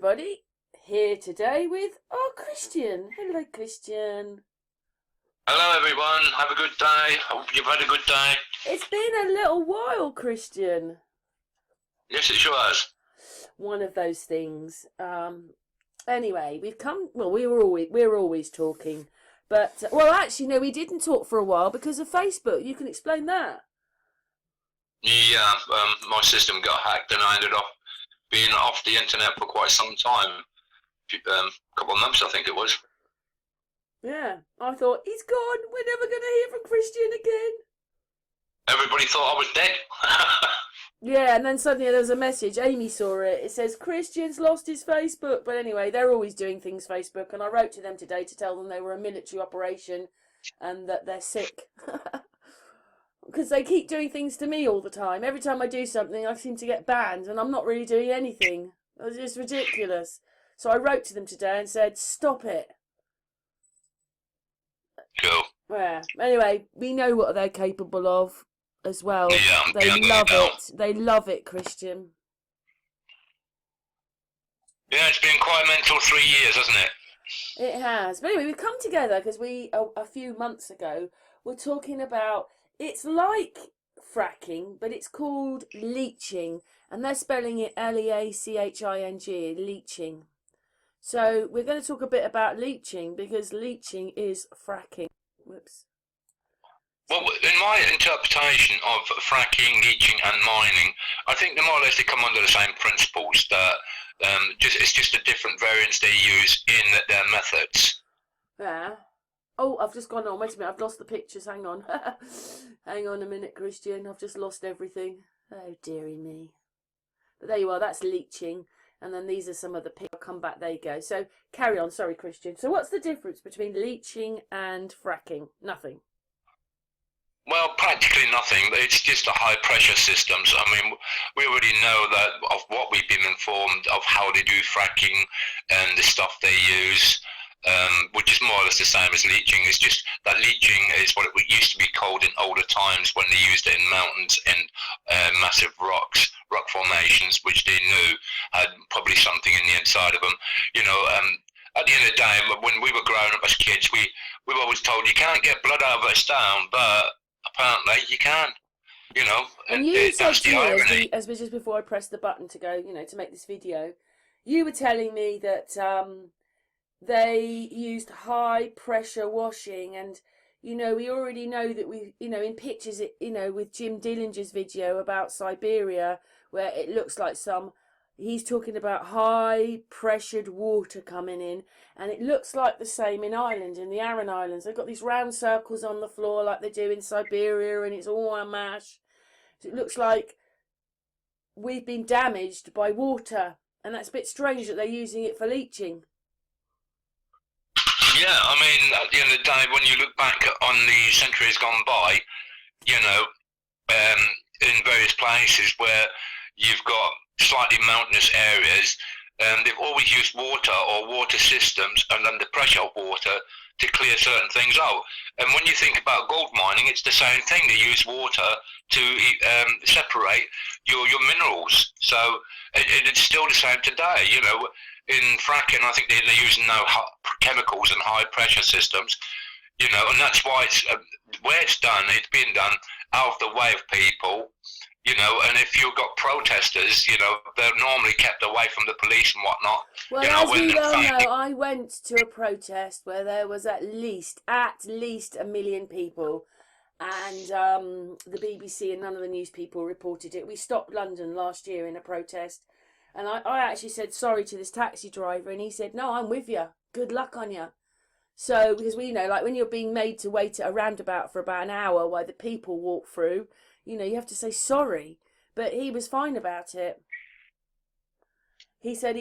everybody. Here today with Christian. Hello, Christian. Hello everyone, have a good day. Hope you've had a good day. It's been a little while, Christian. Yes, it sure has. One of those things. Anyway, we've come. Well, we're always talking, but actually, no, we didn't talk for a while because of Facebook. You can explain that. Yeah, my system got hacked and I ended up being off the internet for quite some time. A couple of months, I think it was. Yeah, I thought he's gone. We're never going to hear from Christian again. Everybody thought I was dead. Yeah, and then suddenly there was a message. Amy saw it. It says, Christian's lost his Facebook. But anyway, they're always doing things Facebook. And I wrote to them today to tell them they were a military operation and that they're sick. Because they keep doing things to me all the time. Every time I do something, I seem to get banned. And I'm not really doing anything. It's just ridiculous. So I wrote to them today and said, stop it. Cool. Yeah. Anyway, we know what they're capable of as well. Yeah, they love it. They love it, Christian. Yeah, it's been quite a mental 3 years, hasn't it? It has. But anyway, we've come together because we, a few months ago, were talking about, it's like fracking, but it's called leaching. And they're spelling it Leaching, leaching. So we're going to talk a bit about leaching because leaching is fracking. Whoops. Well, in my interpretation of fracking, leaching and mining, I think more or less they come under the same principles, that it's just a different variants they use in their methods. Yeah. Oh, I've just gone on. Wait a minute, I've lost the pictures. Hang on. Hang on a minute, Christian. I've just lost everything. Oh, dearie me. But there you are, that's leaching. And then these are some of the pictures. I'll come back, there you go. So, carry on. Sorry, Christian. So what's the difference between leaching and fracking? Nothing. Well, practically nothing. It's just a high pressure systems. I mean, we already know that of what we've been informed of how they do fracking and the stuff they use, which is more or less the same as leaching. It's just that leaching is what it used to be called in older times when they used it in mountains and massive rock formations, which they knew had probably something in the inside of them. You know, at the end of the day, when we were growing up as kids, we were always told you can't get blood out of a stone, but apparently you can, you know. And you said that's to the me, irony. as just before I pressed the button to go, to make this video, you were telling me that they used high pressure washing, and we already know that in pictures, with Jim Dillinger's video about Siberia, where it looks like he's talking about high pressured water coming in, and it looks like the same in Ireland, in the Aran Islands. They've got these round circles on the floor like they do in Siberia, and it's all a mash. So it looks like we've been damaged by water, and that's a bit strange that they're using it for leaching. Yeah, I mean, at the end of the day, when you look back on the centuries gone by, in various places where you've got slightly mountainous areas, they've always used water or water systems and under pressure water to clear certain things out. And when you think about gold mining, it's the same thing. They use water to separate your minerals. So it's still the same today. In fracking, I think they're using now chemicals and high pressure systems. And that's why where it's being done out of the way of people. And if you've got protesters, they're normally kept away from the police and whatnot. Well, as we well know, I went to a protest where there was at least 1 million people, and the BBC and none of the news people reported it. We stopped London last year in a protest, and I actually said sorry to this taxi driver, and he said, no, I'm with you. Good luck on you. So, because we know, like when you're being made to wait at a roundabout for about an hour while the people walk through, you have to say sorry. But he was fine about it. He said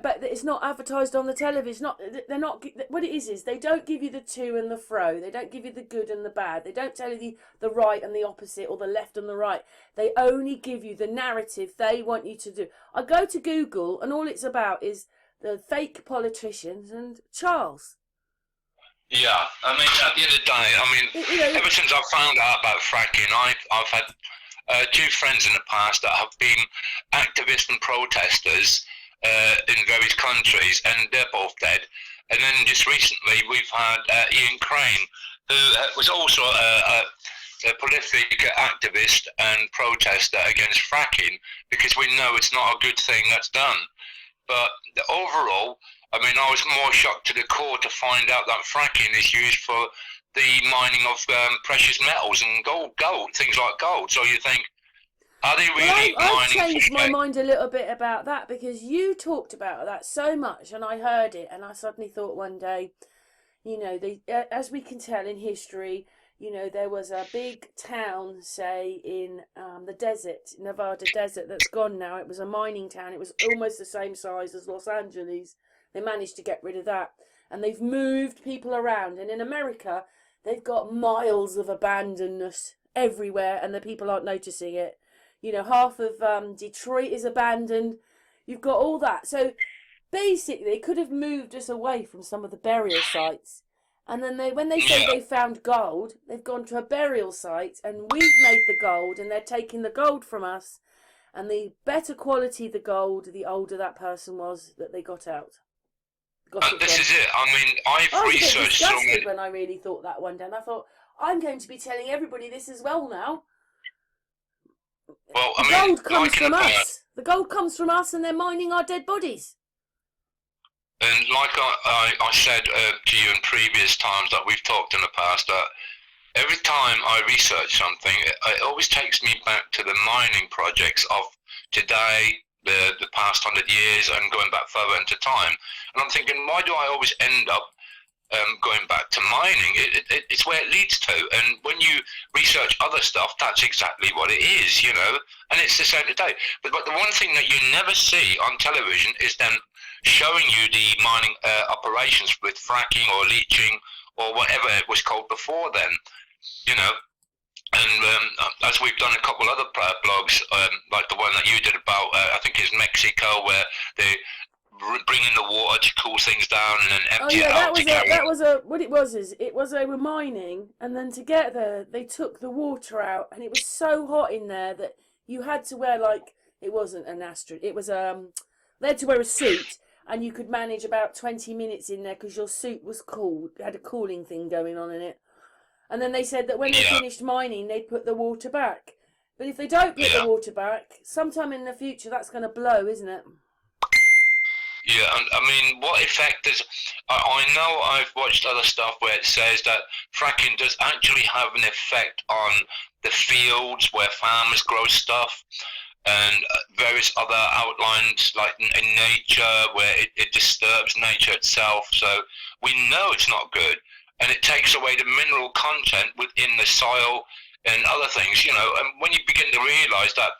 but it's not advertised on the television. They're not. What it is they don't give you the to and the fro. They don't give you the good and the bad. They don't tell you the right and the opposite or the left and the right. They only give you the narrative they want you to do. I go to Google and all it's about is the fake politicians and Charles. Yeah, I mean, at the end of the day, ever since I found out about fracking, I've had two friends in the past that have been activists and protesters various countries, and they're both dead. And then just recently we've had Ian Crane, who was also a prolific activist and protester against fracking, because we know it's not a good thing that's done. But overall, I mean, I was more shocked to the core to find out that fracking is used for the mining of precious metals and gold, things like gold. So you think, are they really I've mining? changed my mind a little bit about that, because you talked about that so much, and I heard it, and I suddenly thought one day, you know, as we can tell in history, you know, there was a big town, say, in the desert, Nevada desert, that's gone now. It was a mining town. It was almost the same size as Los Angeles. They managed to get rid of that. And they've moved people around. And in America, they've got miles of abandonness everywhere, and the people aren't noticing it. You know, half of Detroit is abandoned. You've got all that. So basically, they could have moved us away from some of the burial sites. And then when they say they found gold, they've gone to a burial site, and we've made the gold, and they're taking the gold from us. And the better quality the gold, the older that person was that they got out. And this is it. I mean, I've researched so many. When I really thought that one day, and I thought, I'm going to be telling everybody this as well now. Well, I the mean, gold comes from us. The gold comes from us, and they're mining our dead bodies. And like I said to you in previous times that we've talked in the past, that every time I research something, it always takes me back to the mining projects of today, the past 100 years, and going back further into time. And I'm thinking, why do I always end up going back to mining? It's where it leads to. And when you research other stuff, that's exactly what it is, you know. And it's the same today. But the one thing that you never see on television is them showing you the mining operations with fracking or leaching or whatever it was called before then, you know. And as we've done a couple other blogs, like the one that you did about, I think it's Mexico, where they bring in the water to cool things down and then empty it out. They were mining, and then to get there, they took the water out, and it was so hot in there that you had to wear, like, it wasn't an it was they had to wear a suit. And you could manage about 20 minutes in there because your suit was cool. It had a cooling thing going on in it. And then they said that when they finished mining, they'd put the water back. But if they don't put the water back, sometime in the future, that's going to blow, isn't it? Yeah, and I mean, what effect does... I know I've watched other stuff where it says that fracking does actually have an effect on the fields where farmers grow stuff, and various other outlines like in nature where it disturbs nature itself. So we know it's not good, and it takes away the mineral content within the soil and other things, you know. And when you begin to realise that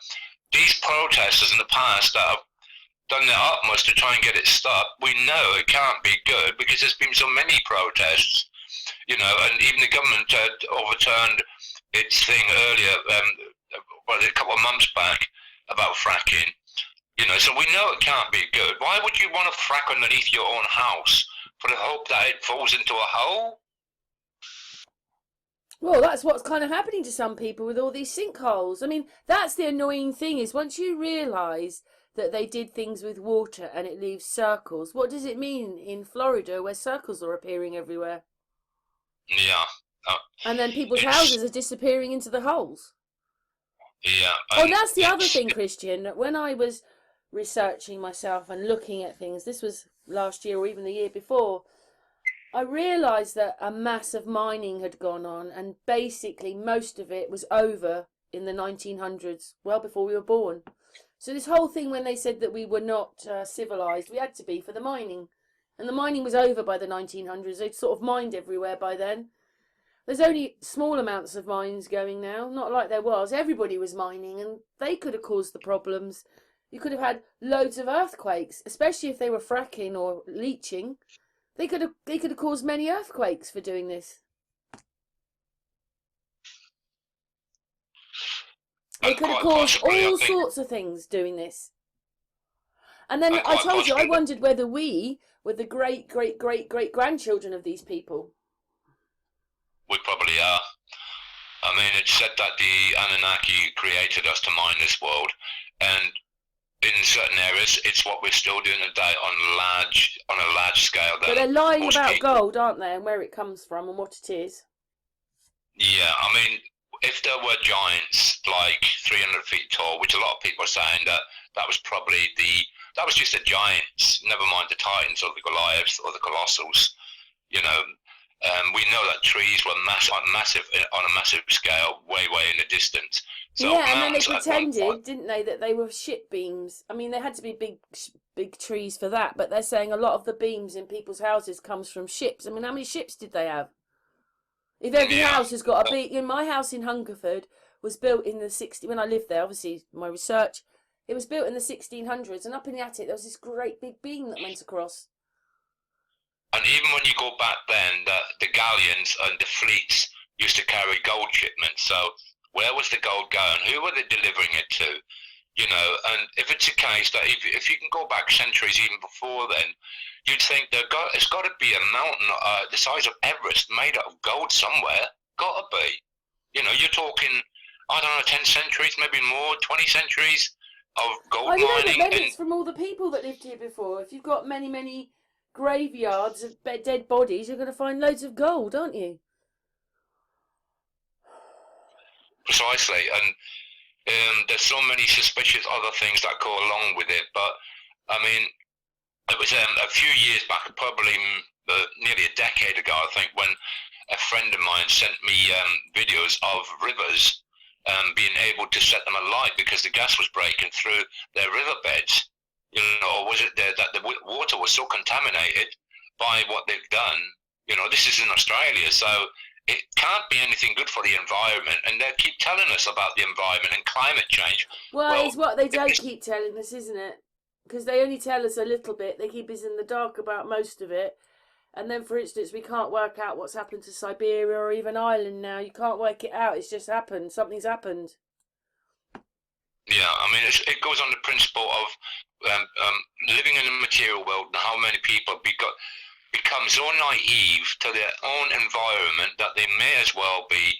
these protesters in the past that have done their utmost to try and get it stopped, we know it can't be good because there's been so many protests, you know, and even the government had overturned its thing earlier, a couple of months back, about fracking, you know. So we know it can't be good. Why would you want to frack underneath your own house for the hope that it falls into a hole? Well, that's what's kind of happening to some people with all these sinkholes. I mean, that's the annoying thing, is once you realise that they did things with water and it leaves circles, what does it mean in Florida where circles are appearing everywhere? Yeah. And then people's houses are disappearing into the holes. Yeah. Oh, that's the other thing, Christian. When I was researching myself and looking at things, this was last year or even the year before, I realised that a massive mining had gone on, and basically most of it was over in the 1900s, well before we were born. So this whole thing, when they said that we were not civilised, we had to be for the mining. And the mining was over by the 1900s. They'd sort of mined everywhere by then. There's only small amounts of mines going now, not like there was. Everybody was mining, and they could have caused the problems. You could have had loads of earthquakes, especially if they were fracking or leaching. They could have caused many earthquakes for doing this. They could have caused all sorts of things doing this. And then I told you, I wondered whether we were the great-great-great-great-grandchildren of these people. We probably are. I mean, it's said that the Anunnaki created us to mine this world, and in certain areas, it's what we're still doing today on a large scale. But they're lying about gold, aren't they, and where it comes from and what it is. Yeah, I mean, if there were giants like 300 feet tall, which a lot of people are saying that was probably that was just the giants, never mind the titans or the Goliaths or the colossals. You know, we know that trees were massive on a massive scale, way in the distance. So yeah, and then they pretended, didn't they, that they were ship beams. I mean, they had to be big trees for that, but they're saying a lot of the beams in people's houses comes from ships. I mean, how many ships did they have? If every house has got a beam, you know, my house in Hungerford was built in the 60s. When I lived there, obviously my research, it was built in the 1600s, and up in the attic there was this great big beam that went across. And even when you go back then, the galleons and the fleets used to carry gold shipments. So where was the gold going? Who were they delivering it to? You know, and if it's a case that if you can go back centuries even before then, you'd think it's got to be a mountain the size of Everest made out of gold somewhere. Got to be. You know, you're talking, I don't know, 10 centuries, maybe more, 20 centuries of gold mining. I know, but then it's from all the people that lived here before. If you've got many graveyards of dead bodies, you're going to find loads of gold, aren't you? Precisely, and there's so many suspicious other things that go along with it. But I mean, it was a few years back, probably nearly a decade ago, I think, when a friend of mine sent me videos of rivers being able to set them alight because the gas was breaking through their riverbeds. You know, or was it that the water was so contaminated by what they've done? You know, this is in Australia, so it can't be anything good for the environment, and they keep telling us about the environment and climate change. Well, it's what they don't keep telling us, isn't it? Because they only tell us a little bit. They keep us in the dark about most of it. And then, for instance, we can't work out what's happened to Siberia or even Ireland now. You can't work it out. It's just happened. Something's happened. Yeah, I mean, it goes on the principle of living in a material world and how many people become so naive to their own environment that they may as well be,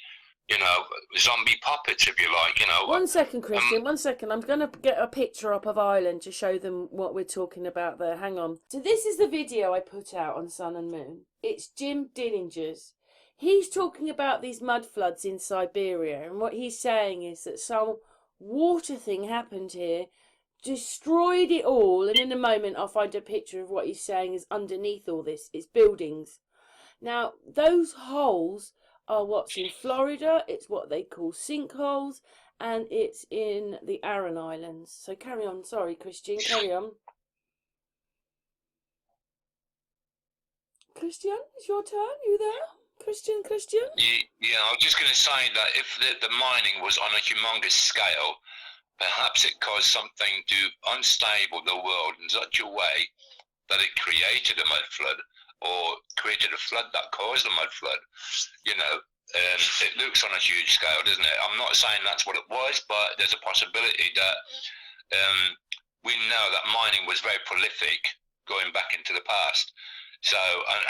you know, zombie puppets, if you like, you know. 1 second, Christian, 1 second. I'm going to get a picture up of Ireland to show them what we're talking about there. Hang on. So this is the video I put out on Sun and Moon. It's Jim Dillinger's. He's talking about these mud floods in Siberia, and what he's saying is that some water thing happened here, destroyed it all, and in a moment I'll find a picture of what he's saying is underneath all this. It's buildings. Now, those holes are what's in Florida. It's what they call sinkholes, and it's in the Aran Islands. So carry on. Sorry, Christian, carry on. Christian, it's your turn. You there? Christian? Yeah, I was just going to say that if the mining was on a humongous scale, perhaps it caused something to unstable the world in such a way that it created a mud flood, or created a flood that caused a mud flood. You know, it looks on a huge scale, doesn't it? I'm not saying that's what it was, but there's a possibility that we know that mining was very prolific going back into the past. So,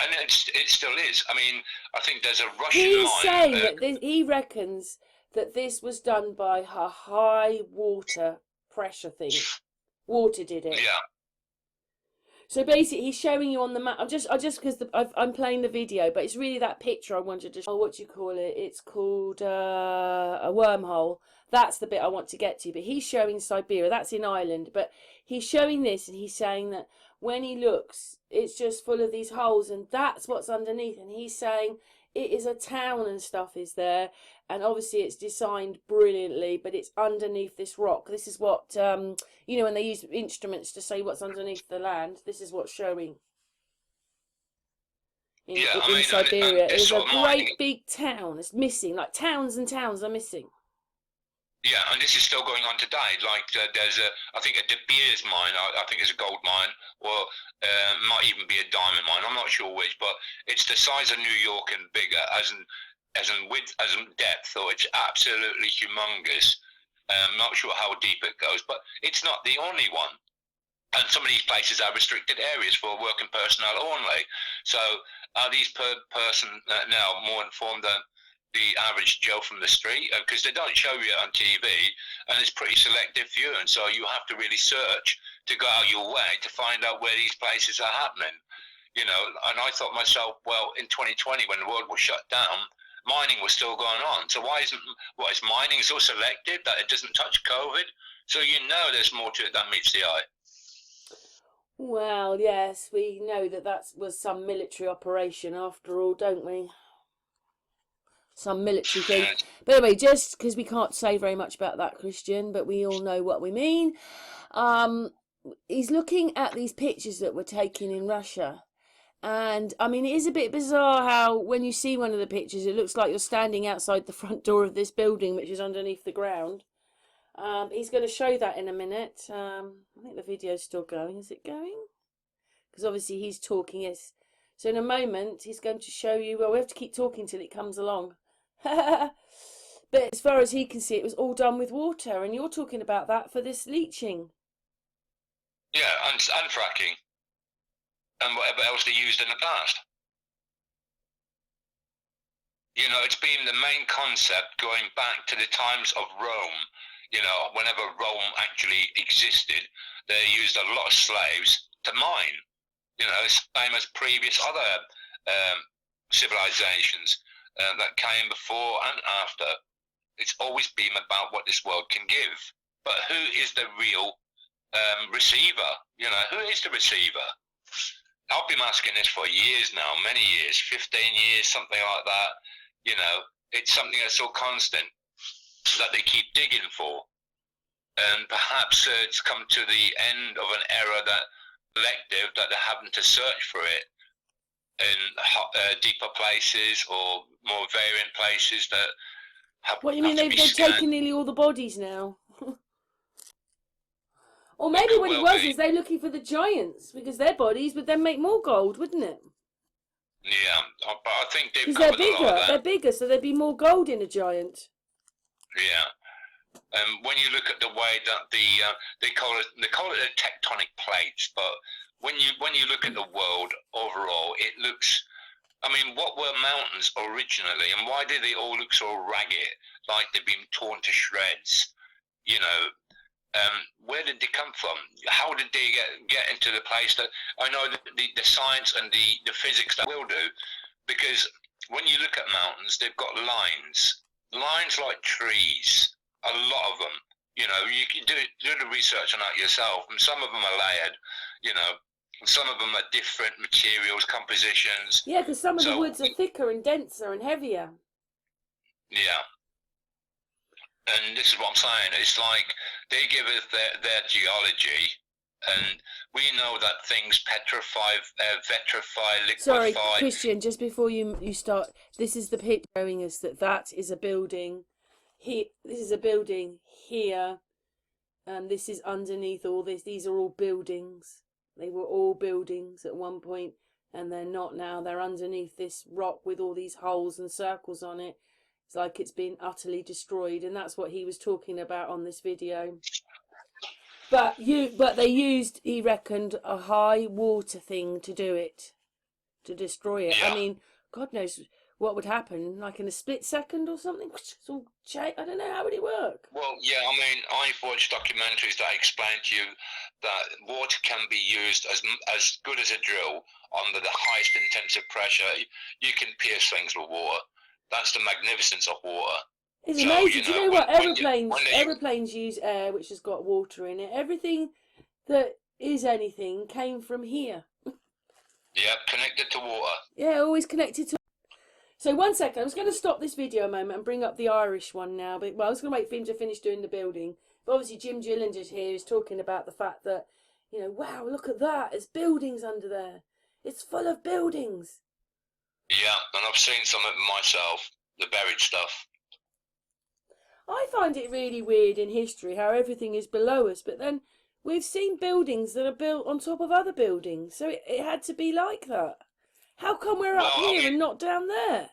and it still is. I mean, I think there's a Russian mine. He's saying that he reckons that this was done by a high water pressure thing. Water did it. Yeah. So basically, he's showing you on the map. I just because I'm playing the video, but it's really that picture I wanted to show. Oh, what do you call it? It's called a wormhole. That's the bit I want to get to. But he's showing Siberia. That's in Ireland. But he's showing this, and he's saying that when he looks, it's just full of these holes, and that's what's underneath. And he's saying it is a town and stuff is there, and obviously it's designed brilliantly, but it's underneath this rock. This is what you know, when they use instruments to say what's underneath the land, this is what's showing in Siberia. It's a great big town. It's missing, like towns and towns are missing. Yeah, and this is still going on today. Like there's I think a De Beers mine. I think it's a gold mine, or might even be a diamond mine. I'm not sure which, but it's the size of New York and bigger, as in width, as in depth. So it's absolutely humongous. I'm not sure how deep it goes, but it's not the only one. And some of these places are restricted areas for working personnel only. So are these person now more informed that the average Joe from the street, because they don't show you it on TV, and it's pretty selective viewing, so you have to really search to go out your way to find out where these places are happening. You know, and I thought myself, well, in 2020 when the world was shut down, mining was still going on. So why isn't mining so selective that it doesn't touch COVID? So you know there's more to it than meets the eye. Well, yes, we know that was some military operation after all, don't we? Some military thing. But anyway, just because we can't say very much about that, Christian, but we all know what we mean. He's looking at these pictures that were taken in Russia. And, I mean, it is a bit bizarre how when you see one of the pictures, it looks like you're standing outside the front door of this building, which is underneath the ground. He's going to show that in a minute. I think the video's still going. Is it going? Because obviously he's talking. Yes. So in a moment, he's going to show you. Well, we have to keep talking till it comes along. But as far as he can see, it was all done with water. And you're talking about that for this leaching. Yeah, and fracking. And whatever else they used in the past. You know, it's been the main concept going back to the times of Rome. You know, whenever Rome actually existed, they used a lot of slaves to mine. You know, same as previous other civilizations that came before and after. It's always been about what this world can give. But who is the real receiver? You know, who is the receiver? I've been asking this for years now, many years, 15 years, something like that. You know, it's something that's so constant that they keep digging for. And perhaps it's come to the end of an era that collective that they're having to search for it in deeper places or more variant places that have. What do you mean they've taken nearly all the bodies now? Or maybe what it was is they're looking for the giants because their bodies would then make more gold, wouldn't it? Yeah, but I think because they're bigger. They're bigger, so there'd be more gold in a giant. Yeah, and when you look at the way that they call it the tectonic plates, but when you look at the world overall, it looks. I mean, what were mountains originally, and why did they all look so ragged, like they've been torn to shreds? You know. Where did they come from? How did they get into the place that I know the science and the physics that will do? Because when you look at mountains, they've got lines like trees, a lot of them. You know, you can do the research on that yourself, and some of them are layered. You know, some of them are different materials, compositions. Yeah, because some of the woods are thicker and denser and heavier. Yeah. And this is what I'm saying. It's like they give us their geology, and we know that things petrify, vitrify, liquefy. Sorry, Christian, just before you start, this is the picture showing us that is a building. Here, this is a building here, and this is underneath all this. These are all buildings. They were all buildings at one point, and they're not now. They're underneath this rock with all these holes and circles on it. It's like it's been utterly destroyed, and that's what he was talking about on this video. But they used, he reckoned, a high water thing to do it, to destroy it. Yeah. I mean, God knows what would happen, like in a split second or something. It's all I don't know, how would it work? Well, yeah, I mean, I've watched documentaries that explain to you that water can be used as good as a drill under the highest intensive pressure. You can pierce things with water. That's the magnificence of water. It's amazing. Do you know what? Aeroplanes use air which has got water in it. Everything that is anything came from here. Yeah, connected to water. Yeah, always connected to. So 1 second, I'm just going to stop this video a moment and bring up the Irish one now. But I was going to wait for him to finish doing the building. But obviously Jim Gillinger here is talking about the fact that, you know, wow, look at that. There's buildings under there. It's full of buildings. Yeah, and I've seen some of it myself, the buried stuff. I find it really weird in history how everything is below us, but then we've seen buildings that are built on top of other buildings, so it had to be like that. How come we're up here and not down there?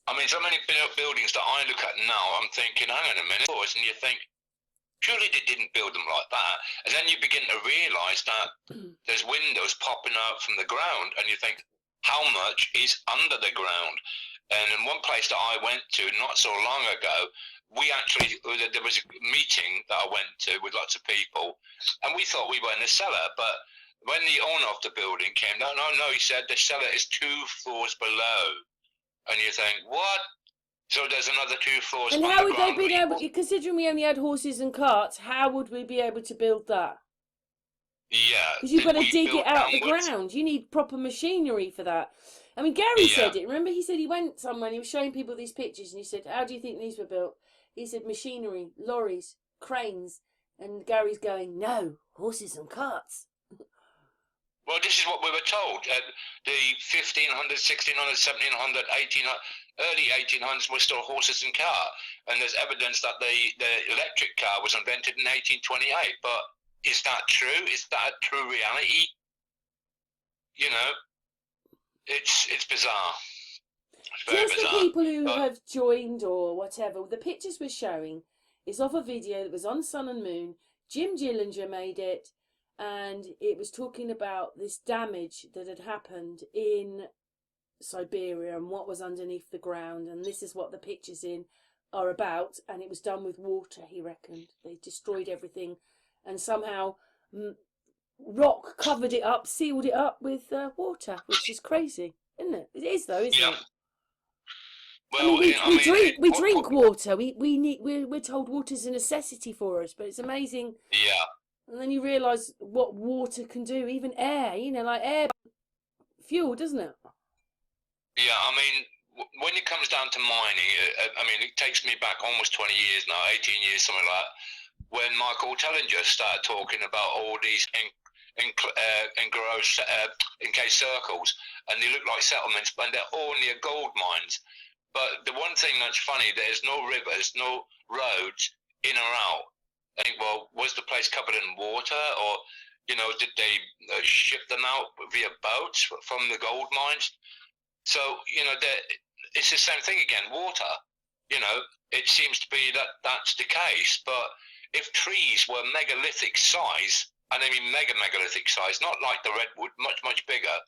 I mean, so many buildings that I look at now, I'm thinking, hang on a minute, and you think, surely they didn't build them like that. And then you begin to realise that there's windows popping out from the ground, and you think, how much is under the ground? And in one place that I went to not so long ago, there was a meeting that I went to with lots of people, and we thought we were in the cellar, but when the owner of the building came, no, he said the cellar is 2 floors below. And you think, what? So there's another 2 floors And on how the would they ground. be able, considering we only had horses and carts, how would we be able to build that? Yeah. Because you've got to dig it out the downwards? ground. You need proper machinery for that. I mean, Gary said Yeah. it. Remember, he said he went somewhere and he was showing people these pictures and he said, how do you think these were built? He said, machinery, lorries, cranes. And Gary's going, no, horses and carts. Well, this is what we were told. The 1500s, 1600s, 1700s, 1800s, early 1800s were still horses and car. And there's evidence that the electric car was invented in 1828. But is that true? Is that a true reality? You know, it's bizarre. It's very Just bizarre. for people who have joined or whatever, the pictures we're showing is off a video that was on Sun and Moon. Jim Gillinger made it, and it was talking about this damage that had happened in Siberia and what was underneath the ground, and this is what the pictures are about, and it was done with water, he reckoned. They destroyed everything, and somehow rock covered it up, sealed it up with water, which is crazy, isn't it? It is, though, isn't it? Well, we drink water. We're told water's a necessity for us, but it's amazing. Yeah. And then you realise what water can do, even air. You know, like air fuel, doesn't it? Yeah, I mean, when it comes down to mining, I mean, it takes me back almost 20 years now, 18 years, something like that, when Michael Tellinger started talking about all these encased circles, and they look like settlements, but they're all near gold mines. But the one thing that's funny, there's no rivers, no roads in or out. I think, well, was the place covered in water, or, you know, did they ship them out via boats from the gold mines? So, you know, it's the same thing again, water. You know, it seems to be that that's the case. But if trees were megalithic size, and I mean megalithic size, not like the redwood, much bigger,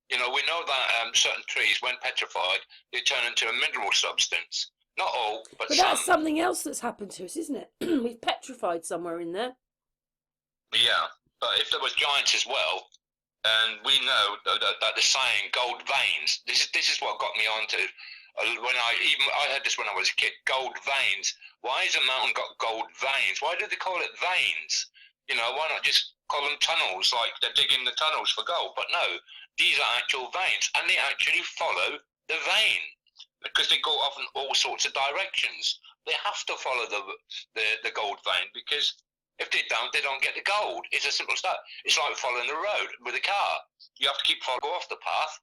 you know, we know that certain trees, when petrified, they turn into a mineral substance. Not all, but some. That's something else that's happened to us, isn't it? We've petrified somewhere in there. Yeah, but if there was giants as well, and we know that the saying "gold veins." This is what got me onto. I heard this when I was a kid. Gold veins. Why has a mountain got gold veins? Why do they call it veins? You know, why not just call them tunnels, like they're digging the tunnels for gold? But no, these are actual veins, and they actually follow the vein because they go off in all sorts of directions. They have to follow the gold vein, because if they don't get the gold. It's as simple as that. It's like following the road with a car. You have to keep following off the path,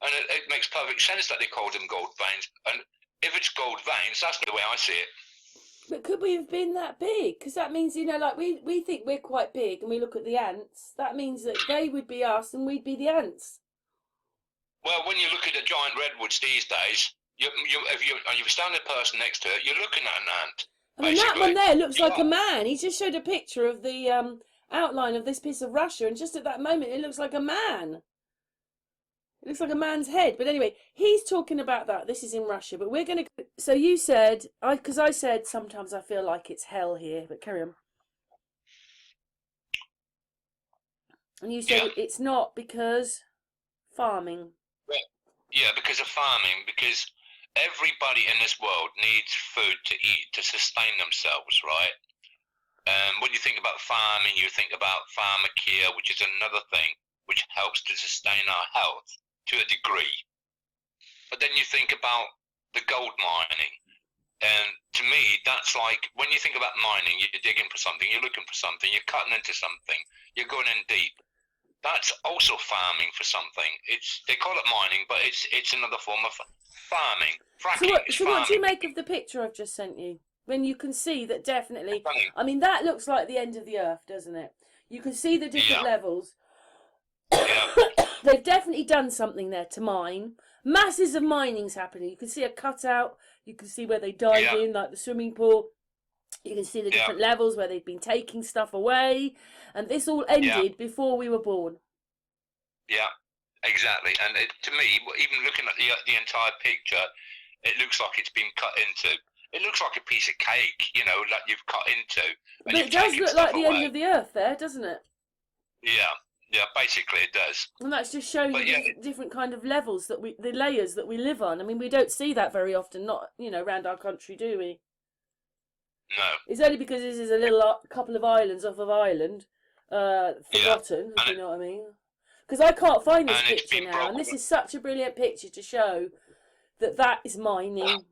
and it makes perfect sense that they call them gold veins. And if it's gold veins, that's the way I see it. But could we have been that big? Because that means, you know, like we think we're quite big, and we look at the ants. That means that they would be us, and we'd be the ants. Well, when you look at the giant redwoods these days, if you're standing a person next to it, you're looking at an ant. I mean, that one there looks like a man. He just showed a picture of the outline of this piece of Russia, and just at that moment, it looks like a man. It looks like a man's head. But anyway, he's talking about that. This is in Russia, but we're going to... So you said... Because I said sometimes I feel like it's hell here, but carry on. And you said it's not because farming. Yeah, because of farming, because everybody in this world needs food to eat to sustain themselves, right? When you think about farming, you think about pharmacia, which is another thing which helps to sustain our health to a degree. But then you think about the gold mining, and to me, that's like, when you think about mining, you're digging for something, you're looking for something, you're cutting into something, you're going in deep. That's also farming for something. They call it mining, but it's another form of farming. Fracking. So what do you make of the picture I've just sent you? When you can see that definitely, I mean, that looks like the end of the earth, doesn't it? You can see the different levels. Yeah. They've definitely done something there to mine. Masses of mining's happening. You can see a cutout. You can see where they dive in, like the swimming pool. You can see the different levels where they've been taking stuff away. And this all ended before we were born. Yeah. Exactly, and to me, even looking at the entire picture, it looks like it's been cut into. It looks like a piece of cake, like you've cut into, and But you've it does taken look stuff like the end away. of the earth there, doesn't it? Yeah, basically it does. And that's just showing you But yeah, the different kind of levels the layers that we live on. I mean, we don't see that very often, not, around our country, do we? no, It's only because this is a little couple of islands off of Ireland, yeah, forgotten, if and you know what I mean. Because I can't find this it's picture been now, and broken. this is such a brilliant picture to show that is mining.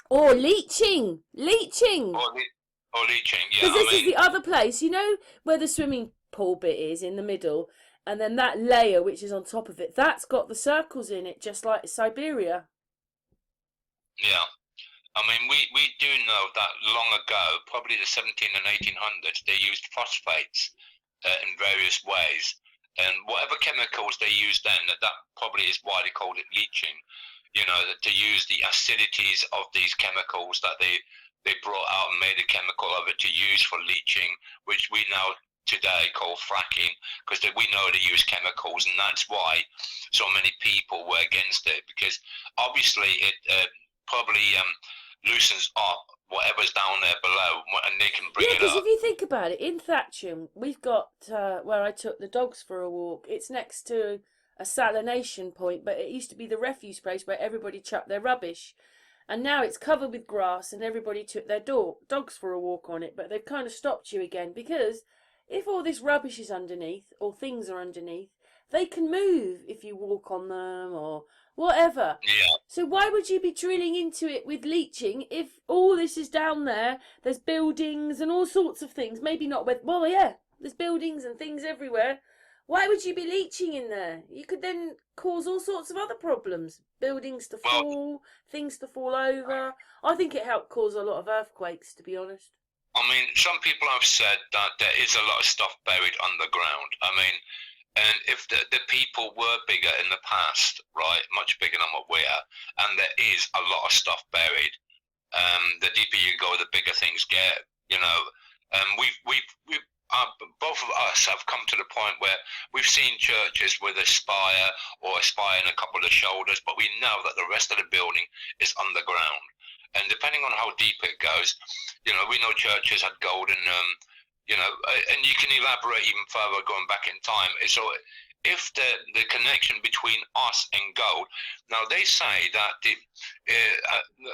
Or leaching! Leaching! Or leaching, yeah. Because this is the other place, where the swimming pool bit is in the middle, and then that layer which is on top of it, that's got the circles in it, just like Siberia. Yeah. I mean, we do know that long ago, probably the 17 and 1800s, they used phosphates in various ways. And whatever chemicals they used then, that probably is why they called it leaching. To use the acidities of these chemicals that they brought out and made a chemical of it to use for leaching, which we now today call fracking, because we know they use chemicals, and that's why so many people were against it, because obviously it probably loosens up whatever's down there below, and they can bring it Yeah, because up. if you think about it, in Thatcham, we've got where I took the dogs for a walk. It's next to a salination point, but it used to be the refuse place where everybody chucked their rubbish. And now it's covered with grass and everybody took their dogs for a walk on it. But they've kind of stopped you again because if all this rubbish is underneath or things are underneath, they can move if you walk on them or whatever. Yeah. So why would you be drilling into it with leaching if all this is down there? There's buildings and all sorts of things. Maybe not with, well, yeah, there's buildings and things everywhere. Why would you be leaching in there? You could then cause all sorts of other problems. Buildings to fall, things to fall over. I think it helped cause a lot of earthquakes, to be honest. I mean, some people have said that there is a lot of stuff buried underground. I mean, and if the people were bigger in the past, right, much bigger than what we are, and there is a lot of stuff buried, the deeper you go, the bigger things get, we've both of us have come to the point where we've seen churches with a spire or a spire and a couple of shoulders, but we know that the rest of the building is underground. And depending on how deep it goes, we know churches had golden, and you can elaborate even further going back in time. So if the connection between us and gold, now they say that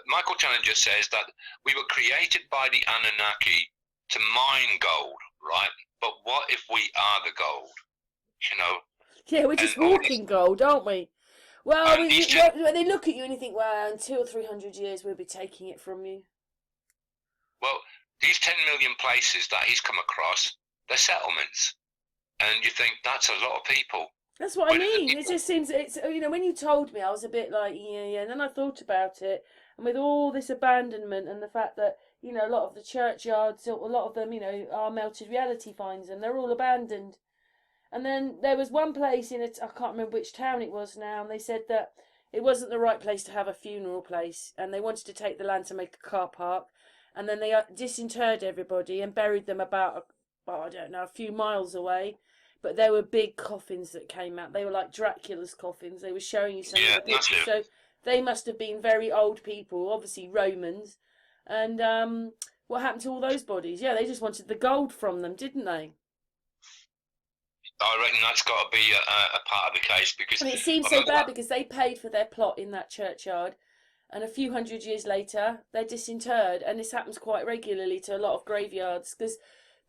Michael Challenger says that we were created by the Anunnaki to mine gold, right? But what if we are the gold? Yeah, we're just walking gold, aren't we? Well, when they look at you and you think, well, in 200 or 300 years we'll be taking it from you. Well, these 10 million places that he's come across, they're settlements. And you think, that's a lot of people. That's what I mean. It just seems, when you told me, I was a bit like, yeah. And then I thought about it. And with all this abandonment and the fact that, a lot of the churchyards, a lot of them, are melted reality finds and they're all abandoned. And then there was one place I can't remember which town it was now, and they said that it wasn't the right place to have a funeral place. And they wanted to take the land to make a car park. And then they disinterred everybody and buried them about, I don't know, a few miles away. But there were big coffins that came out. They were like Dracula's coffins. They were showing you some of the pictures. So they must have been very old people, obviously Romans. And what happened to all those bodies? Yeah, they just wanted the gold from them, didn't they? I reckon that's got to be a part of the case because. And it seems so bad because they paid for their plot in that churchyard. And a few hundred years later, they're disinterred. And this happens quite regularly to a lot of graveyards because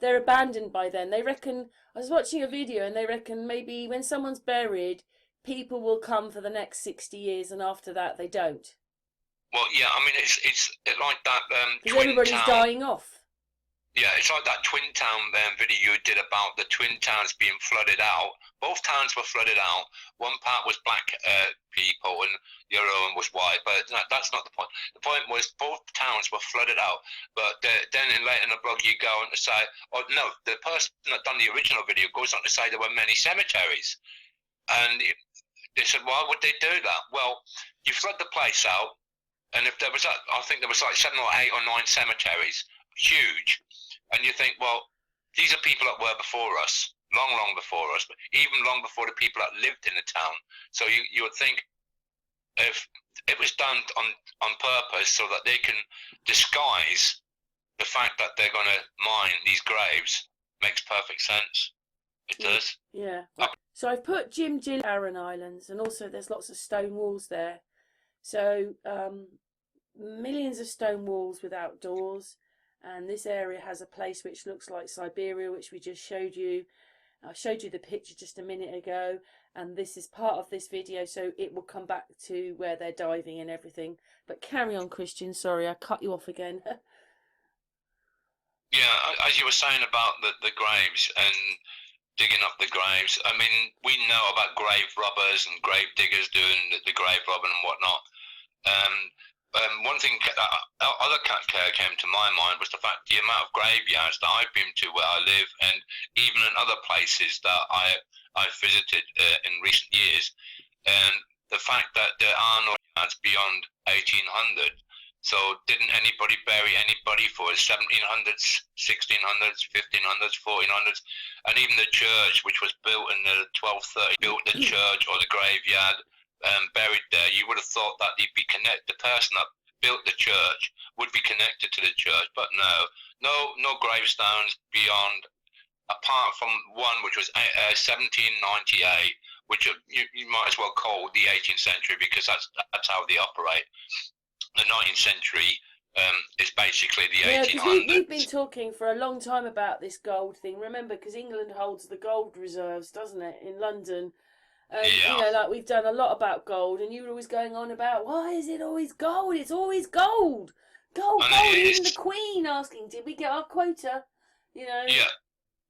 they're abandoned by then. They reckon, I was watching a video and they reckon maybe when someone's buried, people will come for the next 60 years and after that they don't. Well, yeah, I mean, it's like that because everybody's dying off. Yeah, it's like that Twin Town video you did about the Twin Towns being flooded out. Both towns were flooded out. One part was black people and the other one was white, but that's not the point. The point was both towns were flooded out, but then later in the blog you go on to say, oh no, the person that done the original video goes on to say there were many cemeteries. And they said, why would they do that? Well, you flood the place out, and if there was, I think there was like 7 or 8 or 9 cemeteries, huge. And you think, well, these are people that were before us, long before us, but even long before the people that lived in the town. So you would think if it was done on purpose so that they can disguise the fact that they're going to mine these graves, makes perfect sense. It does. Yeah. So I've put Jim Gill Aran Islands, and also there's lots of stone walls there. So millions of stone walls without doors, and this area has a place which looks like Siberia, which we just showed you. I showed you the picture just a minute ago, and this is part of this video, so it will come back to where they're diving and everything. But carry on, Christian. Sorry, I cut you off again. Yeah, as you were saying about the graves and digging up the graves, I mean, we know about grave robbers and grave diggers doing the grave robbing and whatnot. One thing other came to my mind was the fact the amount of graveyards that I've been to where I live, and even in other places that I've visited in recent years, and the fact that there are no graveyards beyond 1800. So didn't anybody bury anybody for the 1700s, 1600s, 1500s, 1400s, and even the church, which was built in the 1230s, built the church or the graveyard, buried there. You would have thought that they'd be connected. The person that built the church would be connected to the church, but no gravestones beyond, apart from one which was 1798, which you might as well call the 18th century, because that's how they operate. The 19th century is basically the 1800s. Yeah, we've been talking for a long time about this gold thing. Remember, because England holds the gold reserves, doesn't it, in London? You know, like we've done a lot about gold, and you were always going on about, why is it always gold? It's always gold. Gold. Even the Queen asking, did we get our quota? You know. Yeah.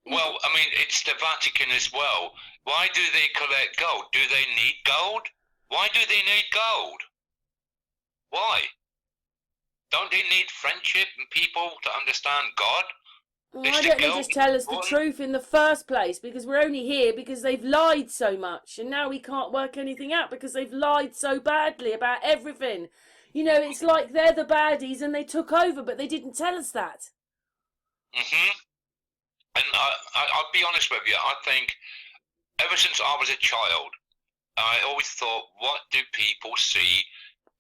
Well, I mean, it's the Vatican as well. Why do they collect gold? Do they need gold? Why do they need gold? Why? Don't they need friendship and people to understand God? Why don't they just tell us the truth in the first place? Because we're only here because they've lied so much, and now we can't work anything out because they've lied so badly about everything. You know, it's like they're the baddies and they took over, but they didn't tell us that. And I'll be honest with you, I think ever since I was a child, I always thought, what do people see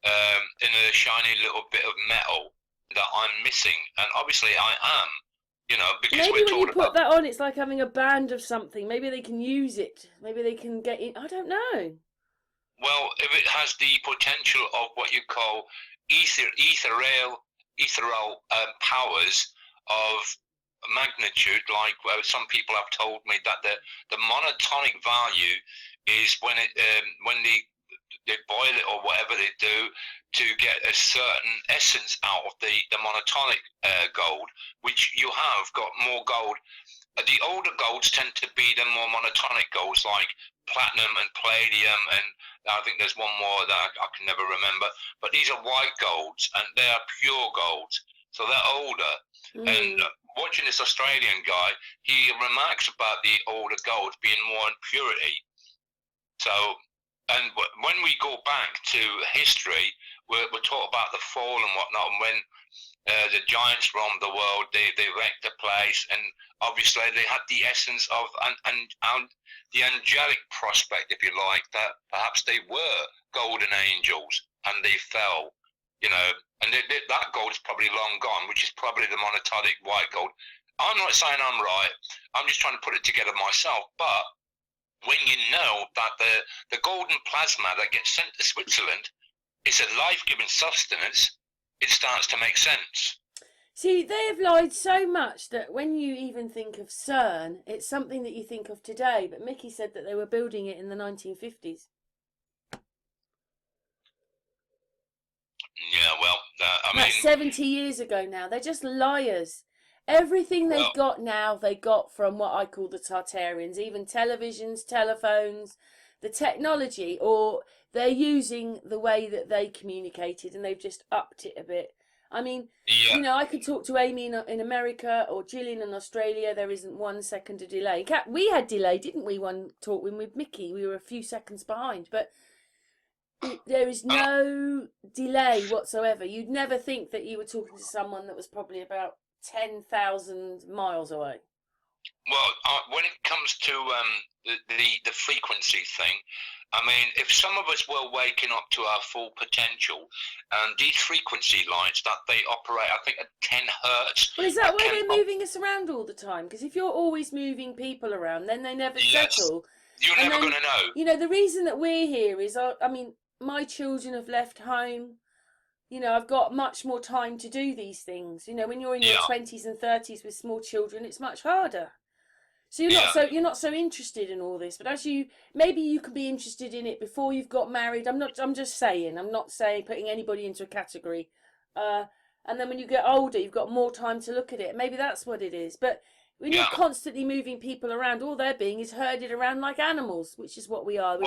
in a shiny little bit of metal that I'm missing? And obviously I am, you know, because maybe we're when you talking put about that on, it's like having a band of something. Maybe they can use it. Maybe they can get in. I don't know. Well, if it has the potential of what you call ethereal powers of magnitude, like some people have told me that the monotonic value is when they boil it or whatever they do to get a certain essence out of the monotonic gold, which you have got more gold. The older golds tend to be the more monotonic golds, like platinum and palladium, and I think there's one more that I can never remember. But these are white golds, and they are pure golds, so they're older. And watching this Australian guy, he remarks about the older golds being more in purity. So, and when we go back to history, we're taught about the fall and whatnot, and when the giants roamed the world, they wrecked the place, and obviously they had the essence of and the angelic prospect, if you like, that perhaps they were golden angels and they fell, you know, and that gold is probably long gone, which is probably the monotonic white gold. I'm not saying I'm right, I'm just trying to put it together myself, but when you know that the golden plasma that gets sent to Switzerland is a life-giving sustenance, it starts to make sense. See, they have lied so much that when you even think of CERN, it's something that you think of today. But Mickey said that they were building it in the 1950s. Yeah, well, I mean... That's 70 years ago now. They're just liars. Everything they've got now, they got from what I call the Tartarians. Even televisions, telephones, the technology, or they're using the way that they communicated and they've just upped it a bit. I mean, you know, I could talk to Amy in America or Gillian in Australia. There isn't 1 second of delay. We had delay, didn't we, one talk with Mickey? We were a few seconds behind. But there is no delay whatsoever. You'd never think that you were talking to someone that was probably about 10,000 miles away. Well, when it comes to the frequency thing, I mean, if some of us were waking up to our full potential, and these frequency lines that they operate, I think at 10 hertz. Well, is that why they're moving us around all the time? Because if you're always moving people around, then they never settle. You're never going to know. You know, the reason that we're here is, I mean, my children have left home. You know, I've got much more time to do these things. You know, when you're in your 20s and 30s with small children, it's much harder. So you're not so interested in all this, but maybe you could be interested in it before you've got married. I'm just saying. I'm not saying putting anybody into a category. And then when you get older, you've got more time to look at it. Maybe that's what it is. But when you're constantly moving people around, all they're being is herded around like animals, which is what we are.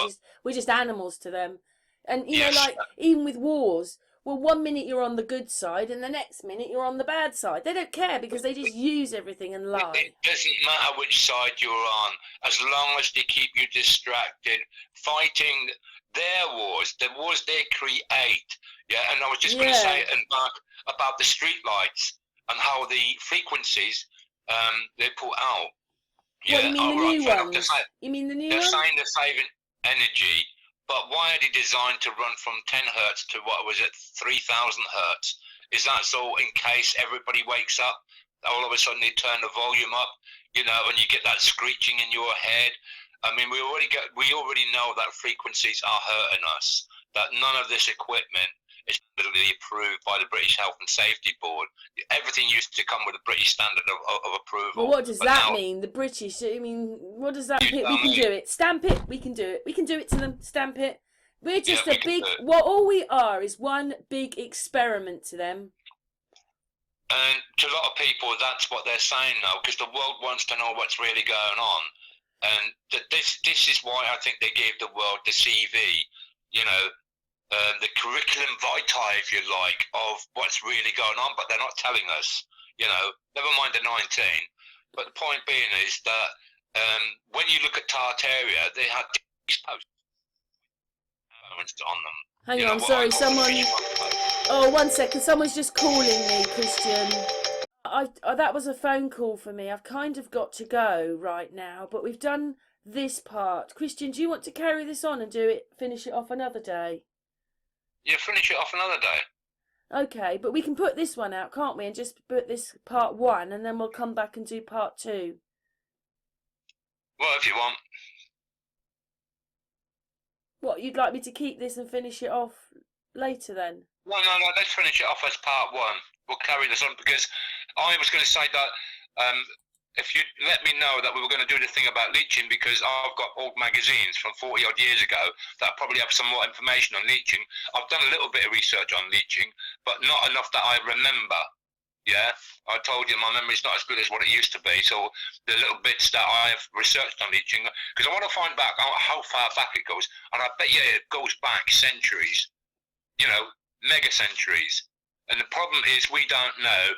We're just animals to them. And you know, like even with wars. Well, 1 minute you're on the good side and the next minute you're on the bad side. They don't care because they just use everything and lie. It doesn't matter which side you're on, as long as they keep you distracted, fighting their wars, the wars they create. Yeah, and I was just going to say about the street lights and how the frequencies they put out. What, you mean the new ones? You mean the new ones? They're saying they're saving energy. But why are they designed to run from 10 hertz to 3,000 hertz? Is that so in case everybody wakes up, all of a sudden they turn the volume up, you know, and you get that screeching in your head? I mean, we already know that frequencies are hurting us, that none of this equipment is literally approved by the British Health and Safety Board. Everything used to come with a British standard of approval. Well, what does that mean? The British, I mean, what does that mean? We can do it. Stamp it. We can do it. We can do it to them. Stamp it. We're just a big, all we are is one big experiment to them. And to a lot of people, that's what they're saying now, because the world wants to know what's really going on. And this is why I think they gave the world the CV, you know, the curriculum vitae, if you like, of what's really going on, but they're not telling us, you know, never mind the 19. But the point being is that when you look at Tartaria, they had these posts on them. Hang on, sorry, someone... Oh, 1 second, someone's just calling me, Christian. That was a phone call for me. I've kind of got to go right now, but we've done this part. Christian, do you want to carry this on and finish it off another day? Yeah, finish it off another day. Okay, but we can put this one out, can't we? And just put this part 1, and then we'll come back and do part 2. Well, if you want. What, you'd like me to keep this and finish it off later then? No, let's finish it off as part 1. We'll carry this on, because I was going to say that if you let me know that we were going to do the thing about leaching, because I've got old magazines from 40 odd years ago that probably have some more information on leaching. I've done a little bit of research on leaching, but not enough that I remember. Yeah, I told you my memory's not as good as what it used to be. So the little bits that I have researched on leaching, because I want to find back how far back it goes, and I bet you it goes back centuries, you know, mega centuries. And the problem is we don't know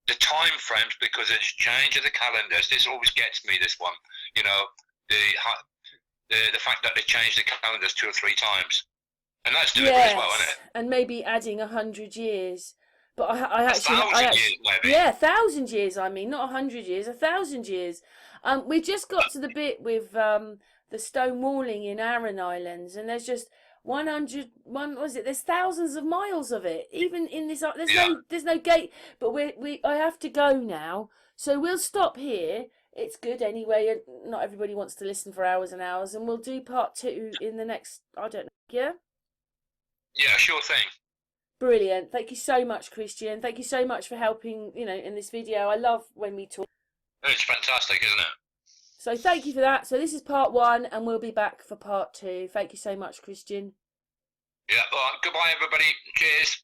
the time frames because of the change of the calendars. This always gets me, this one, you know, the fact that they changed the calendars 2 or 3 times, and that's doing it as well, isn't it? And maybe adding 100 years. But I 1,000 years, maybe. Yeah, 1,000 years. I mean, not 100 years, 1,000 years. We just got to the bit with the stone walling in Aran Islands, and there's just 101. There's thousands of miles of it. Even in this, there's no gate. But I have to go now, so we'll stop here. It's good anyway. Not everybody wants to listen for hours and hours, and we'll do part 2 in the next. I don't know. Yeah. Yeah, sure thing. Brilliant. Thank you so much, Christian. Thank you so much for helping, you know, in this video. I love when we talk. It's fantastic, isn't it? So thank you for that. So this is part 1, and we'll be back for part 2. Thank you so much, Christian. Yeah, well, goodbye, everybody. Cheers.